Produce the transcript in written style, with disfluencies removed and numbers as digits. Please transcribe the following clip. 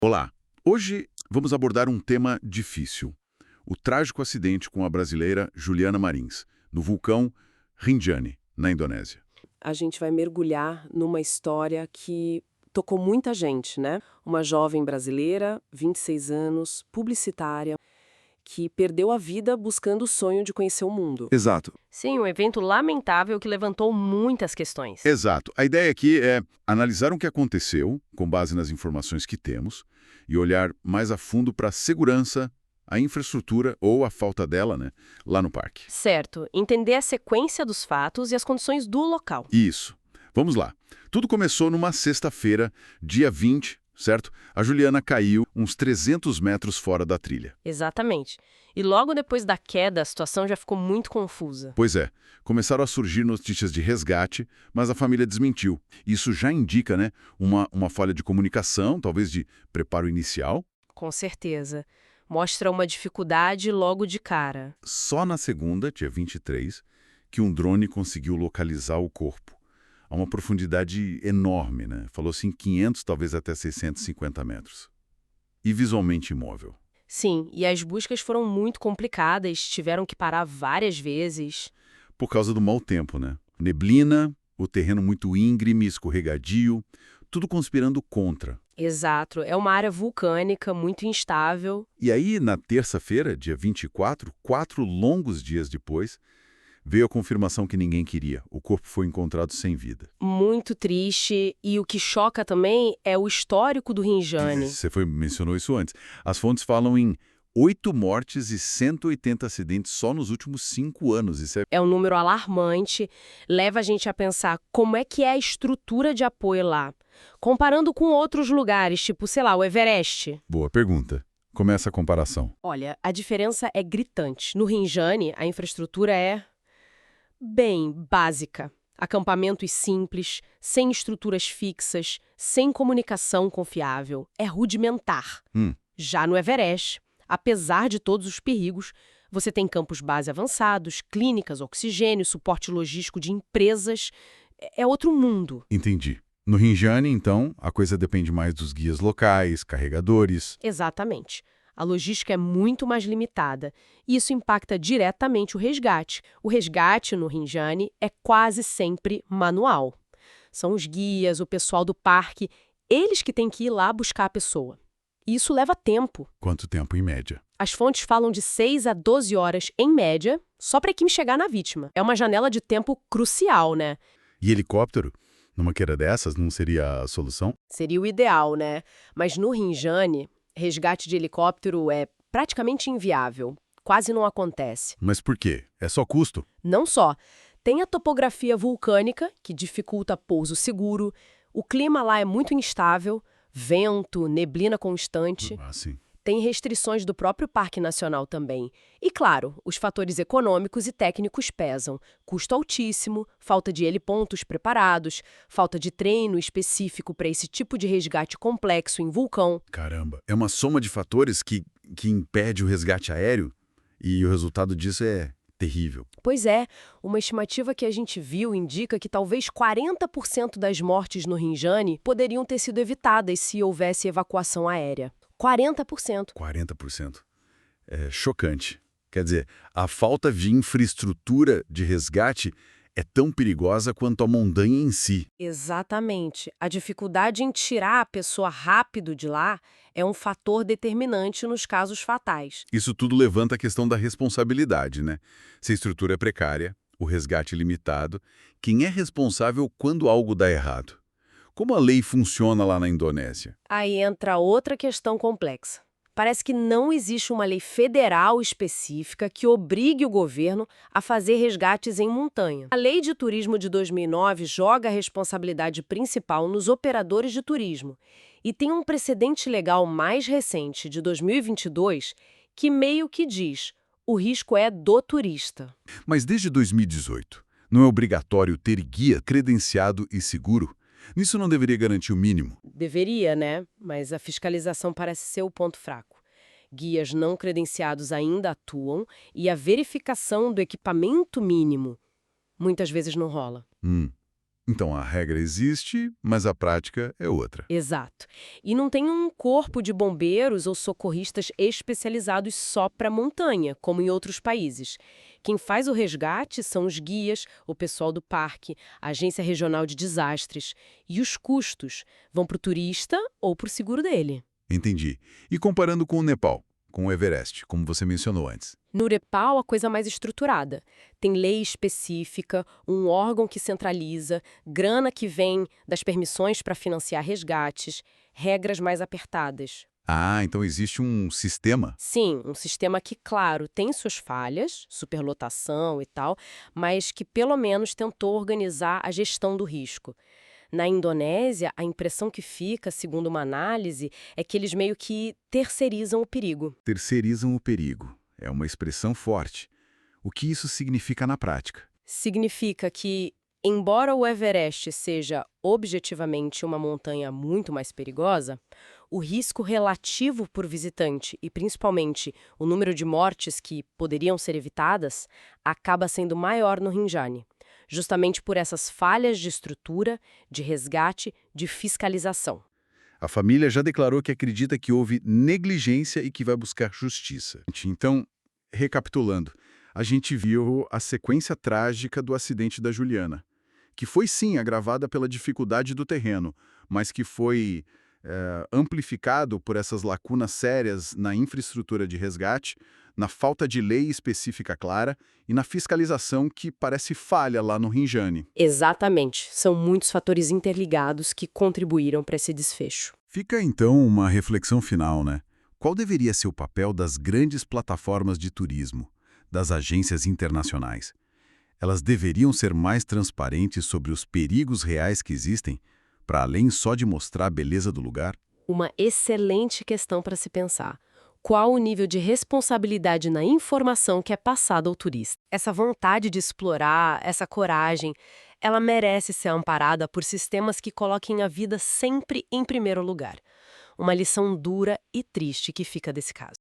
Olá! Hoje vamos abordar um tema difícil. O trágico acidente com a brasileira Juliana Marins, no vulcão Rinjani, na Indonésia. A gente vai mergulhar numa história que tocou muita gente, né? Uma jovem brasileira, 26 anos, publicitária, que perdeu a vida buscando o sonho de conhecer o mundo. Exato. Sim, um evento lamentável que levantou muitas questões. Exato. A ideia aqui é analisar o que aconteceu, com base nas informações que temos, e olhar mais a fundo para a segurança, a infraestrutura ou a falta dela, né, lá no parque. Certo, entender a sequência dos fatos e as condições do local. Isso. Vamos lá. Tudo começou numa sexta-feira, dia 20, certo? A Juliana caiu uns 300 metros fora da trilha. Exatamente. E logo depois da queda, a situação já ficou muito confusa. Pois é, começaram a surgir notícias de resgate, mas a família desmentiu. Isso já indica, né, uma falha de comunicação, talvez de preparo inicial. Com certeza. Mostra uma dificuldade logo de cara. Só na segunda, dia 23, que um drone conseguiu localizar o corpo. A uma profundidade enorme, né? Falou-se em 500, talvez até 650 metros. E visualmente imóvel. Sim, e as buscas foram muito complicadas, tiveram que parar várias vezes. Por causa do mau tempo, né? Neblina, o terreno muito íngreme, escorregadio, tudo conspirando contra. Exato, é uma área vulcânica muito instável. E aí, na terça-feira, dia 24, 4 longos dias depois, veio a confirmação que ninguém queria. O corpo foi encontrado sem vida. Muito triste, e o que choca também é o histórico do Rinjani. Você mencionou isso antes. As fontes falam em 8 mortes e 180 acidentes só nos últimos 5 anos. Isso é... É um número alarmante, leva a gente a pensar como é que é a estrutura de apoio lá. Comparando com outros lugares, tipo, sei lá, o Everest. Boa pergunta. Começa a comparação. Olha, a diferença é gritante. No Rinjani, a infraestrutura é bem básica. Acampamentos simples, sem estruturas fixas, sem comunicação confiável. É rudimentar. Já no Everest, apesar de todos os perigos, você tem campos base avançados, clínicas, oxigênio, suporte logístico de empresas. É outro mundo. Entendi. No Rinjani, então, a coisa depende mais dos guias locais, carregadores. Exatamente. A logística é muito mais limitada e isso impacta diretamente o resgate. O resgate no Rinjani é quase sempre manual. São os guias, o pessoal do parque, eles que têm que ir lá buscar a pessoa. E isso leva tempo. Quanto tempo em média? As fontes falam de 6 a 12 horas, em média, só para a equipe chegar na vítima. É uma janela de tempo crucial, né? E helicóptero? Numa queira dessas, não seria a solução? Seria o ideal, né? Mas no Rinjani, resgate de helicóptero é praticamente inviável. Quase não acontece. Mas por quê? É só custo? Não só. Tem a topografia vulcânica, que dificulta pouso seguro. O clima lá é muito instável. Vento, neblina constante. Ah, sim. Tem restrições do próprio Parque Nacional também. E, claro, os fatores econômicos e técnicos pesam. Custo altíssimo, falta de helipontos preparados, falta de treino específico para esse tipo de resgate complexo em vulcão. Caramba, é uma soma de fatores que impede o resgate aéreo e o resultado disso é terrível. Pois é, uma estimativa que a gente viu indica que talvez 40% das mortes no Rinjani poderiam ter sido evitadas se houvesse evacuação aérea. 40%. 40%. É chocante. Quer dizer, a falta de infraestrutura de resgate é tão perigosa quanto a montanha em si. Exatamente. A dificuldade em tirar a pessoa rápido de lá é um fator determinante nos casos fatais. Isso tudo levanta a questão da responsabilidade, né? Se a estrutura é precária, o resgate limitado, quem é responsável quando algo dá errado? Como a lei funciona lá na Indonésia? Aí entra outra questão complexa. Parece que não existe uma lei federal específica que obrigue o governo a fazer resgates em montanha. A Lei de Turismo de 2009 joga a responsabilidade principal nos operadores de turismo. E tem um precedente legal mais recente, de 2022, que meio que diz: o risco é do turista. Mas desde 2018, não é obrigatório ter guia credenciado e seguro? Nisso não deveria garantir o mínimo? Deveria, né? Mas a fiscalização parece ser o ponto fraco. Guias não credenciados ainda atuam e a verificação do equipamento mínimo muitas vezes não rola. Então a regra existe, mas a prática é outra. Exato. E não tem um corpo de bombeiros ou socorristas especializados só para montanha, como em outros países. Quem faz o resgate são os guias, o pessoal do parque, a Agência Regional de Desastres. E os custos vão para o turista ou para o seguro dele. Entendi. E comparando com o Nepal, com o Everest, como você mencionou antes. No Nepal, a coisa mais estruturada. Tem lei específica, um órgão que centraliza, grana que vem das permissões para financiar resgates, regras mais apertadas. Ah, então existe um sistema? Sim, um sistema que, claro, tem suas falhas, superlotação e tal, mas que pelo menos tentou organizar a gestão do risco. Na Indonésia, a impressão que fica, segundo uma análise, é que eles meio que terceirizam o perigo. Terceirizam o perigo. É uma expressão forte. O que isso significa na prática? Significa que, embora o Everest seja objetivamente uma montanha muito mais perigosa, o risco relativo por visitante e principalmente o número de mortes que poderiam ser evitadas acaba sendo maior no Rinjani, justamente por essas falhas de estrutura, de resgate, de fiscalização. A família já declarou que acredita que houve negligência e que vai buscar justiça. Então, recapitulando, a gente viu a sequência trágica do acidente da Juliana, que foi sim agravada pela dificuldade do terreno, mas que foi amplificado por essas lacunas sérias na infraestrutura de resgate, na falta de lei específica clara e na fiscalização que parece falha lá no Rinjani. Exatamente. São muitos fatores interligados que contribuíram para esse desfecho. Fica então uma reflexão final, né? Qual deveria ser o papel das grandes plataformas de turismo, das agências internacionais? Elas deveriam ser mais transparentes sobre os perigos reais que existem, para além só de mostrar a beleza do lugar? Uma excelente questão para se pensar. Qual o nível de responsabilidade na informação que é passada ao turista? Essa vontade de explorar, essa coragem, ela merece ser amparada por sistemas que coloquem a vida sempre em primeiro lugar. Uma lição dura e triste que fica desse caso.